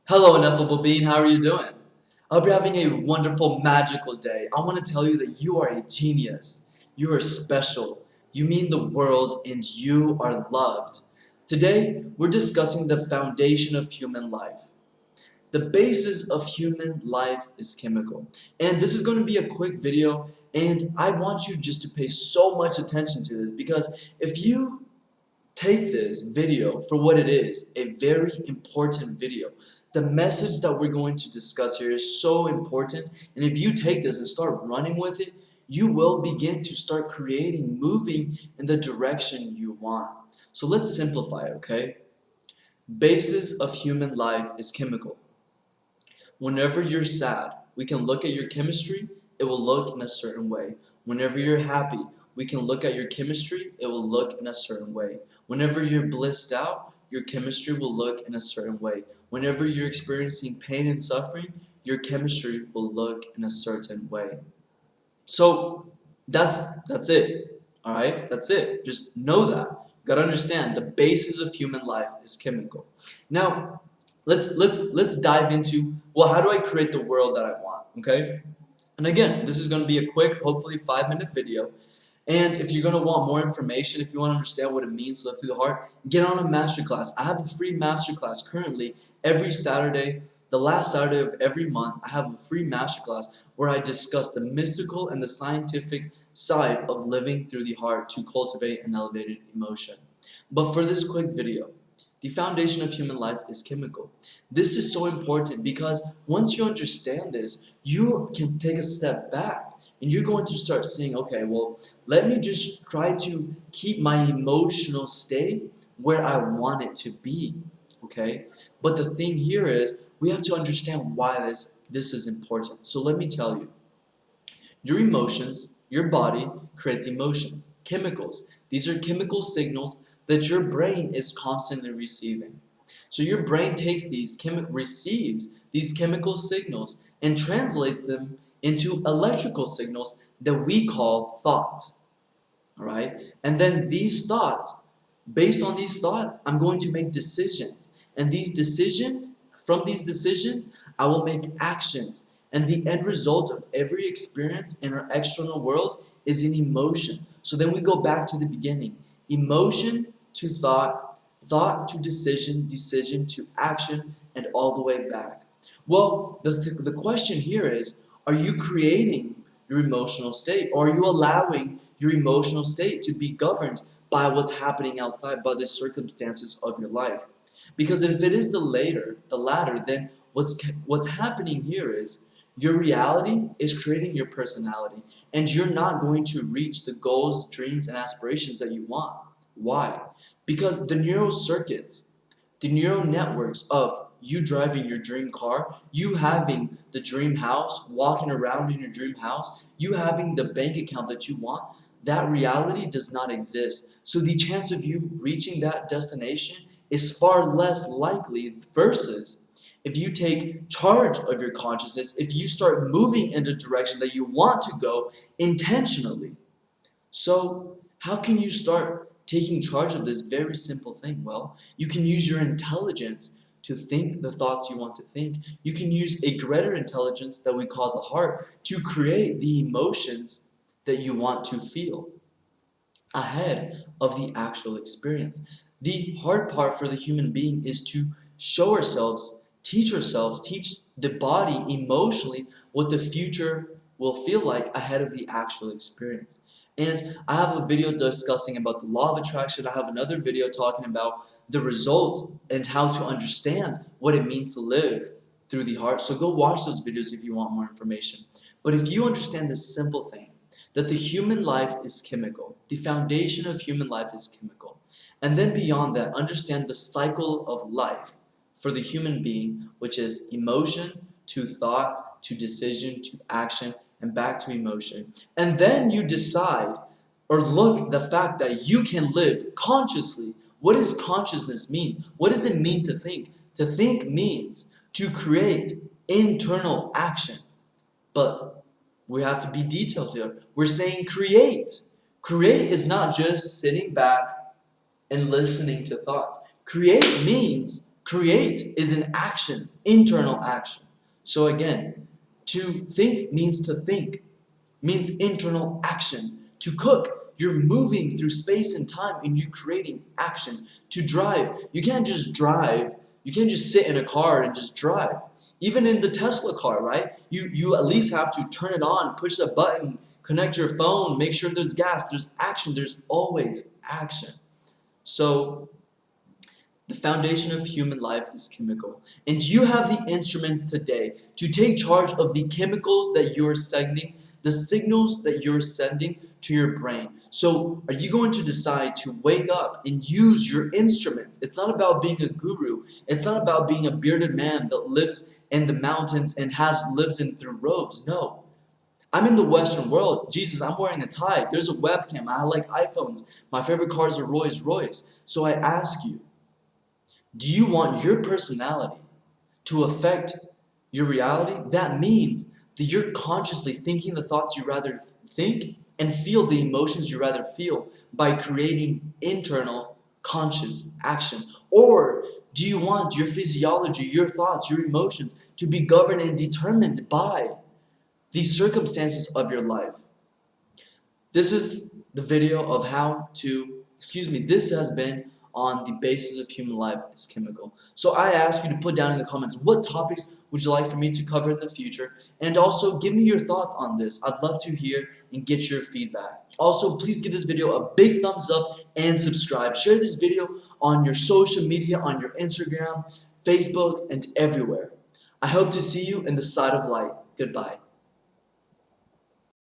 Hello, ineffable being. How are you doing? I hope you're having a wonderful, magical day. I want to tell you that you are a genius. You are special. You mean the world and you are loved. Today, we're discussing the foundation of human life. The basis of human life is chemical. And this is going to be a quick video, and I want you just to pay so much attention to this because if you take this video for what it is, a very important video. The message that we're going to discuss here is so important, and if you take this and start running with it, you will begin to start creating, moving in the direction you want. So let's simplify it, okay? Basis of human life is chemical. Whenever you're sad, we can look at your chemistry, it will look in a certain way. Whenever you're happy, we can look at your chemistry, it will look in a certain way. Whenever you're blissed out, your chemistry will look in a certain way. Whenever you're experiencing pain and suffering, your chemistry will look in a certain way. So that's it. All right? That's it. Just know that. You got to understand the basis of human life is chemical. Now, let's dive into, well, how do I create the world that I want? Okay? And again, this is going to be a quick, hopefully 5-minute video. And if you're going to want more information, if you want to understand what it means to live through the heart, get on a masterclass. I have a free masterclass currently every Saturday. The last Saturday of every month, I have a free masterclass where I discuss the mystical and the scientific side of living through the heart to cultivate an elevated emotion. But for this quick video, the foundation of human life is chemical. This is so important because once you understand this, you can take a step back. And you're going to start saying, okay, well, let me just try to keep my emotional state where I want it to be, okay? But the thing here is, we have to understand why this is important. So let me tell you. Your emotions, your body creates emotions, chemicals. These are chemical signals that your brain is constantly receiving. So your brain takes receives these chemical signals and translates them into electrical signals that we call thought. All right? And then these thoughts, based on these thoughts, I'm going to make decisions. And from these decisions, I will make actions. And the end result of every experience in our external world is an emotion. So then we go back to the beginning. Emotion to thought, thought to decision, decision to action, and all the way back. Well, the question here is, are you creating your emotional state, or are you allowing your emotional state to be governed by what's happening outside, by the circumstances of your life? Because if it is the latter, then what's happening here is your reality is creating your personality, and you're not going to reach the goals, dreams, and aspirations that you want. Why? Because the neural circuits, the neural networks of you driving your dream car, you having the dream house, walking around in your dream house, you having the bank account that you want, that reality does not exist. So the chance of you reaching that destination is far less likely versus if you take charge of your consciousness, if you start moving in the direction that you want to go intentionally. So how can you start taking charge of this very simple thing? Well, you can use your intelligence to think the thoughts you want to think. You can use a greater intelligence that we call the heart to create the emotions that you want to feel ahead of the actual experience. The hard part for the human being is to show ourselves, teach the body emotionally what the future will feel like ahead of the actual experience. And I have a video discussing about the law of attraction. I have another video talking about the results and how to understand what it means to live through the heart. So go watch those videos if you want more information. But if you understand this simple thing, that the human life is chemical, the foundation of human life is chemical, and then beyond that, understand the cycle of life for the human being, which is emotion to thought to decision to action and back to emotion. And then you decide or look the fact that you can live consciously. What does consciousness mean? What does it mean to think? To think means to create internal action. But we have to be detailed here. We're saying create. Create is not just sitting back and listening to thoughts. Create means Create is an action, internal action. So again, to think means internal action. To cook, you're moving through space and time and you're creating action. To drive, you can't just drive. You can't just sit in a car and just drive. Even in the Tesla car, right? You at least have to turn it on, push the button, connect your phone, make sure there's gas, there's action, there's always action. So the foundation of human life is chemical. And you have the instruments today to take charge of the chemicals that you're sending, the signals that you're sending to your brain. So are you going to decide to wake up and use your instruments? It's not about being a guru. It's not about being a bearded man that lives in the mountains and lives in through robes. No. I'm in the Western world. Jesus, I'm wearing a tie. There's a webcam. I like iPhones. My favorite cars are Rolls Royce. So I ask you, do you want your personality to affect your reality? That means that you're consciously thinking the thoughts you rather think and feel the emotions you rather feel by creating internal conscious action. Or do you want your physiology, your thoughts, your emotions to be governed and determined by the circumstances of your life? This is the video of this has been on the basis of human life is chemical. So I ask you to put down in the comments, what topics would you like for me to cover in the future? And also give me your thoughts on this. I'd love to hear and get your feedback. Also, please give this video a big thumbs up and subscribe. Share this video on your social media, on your Instagram, Facebook, and everywhere. I hope to see you in the side of light. Goodbye.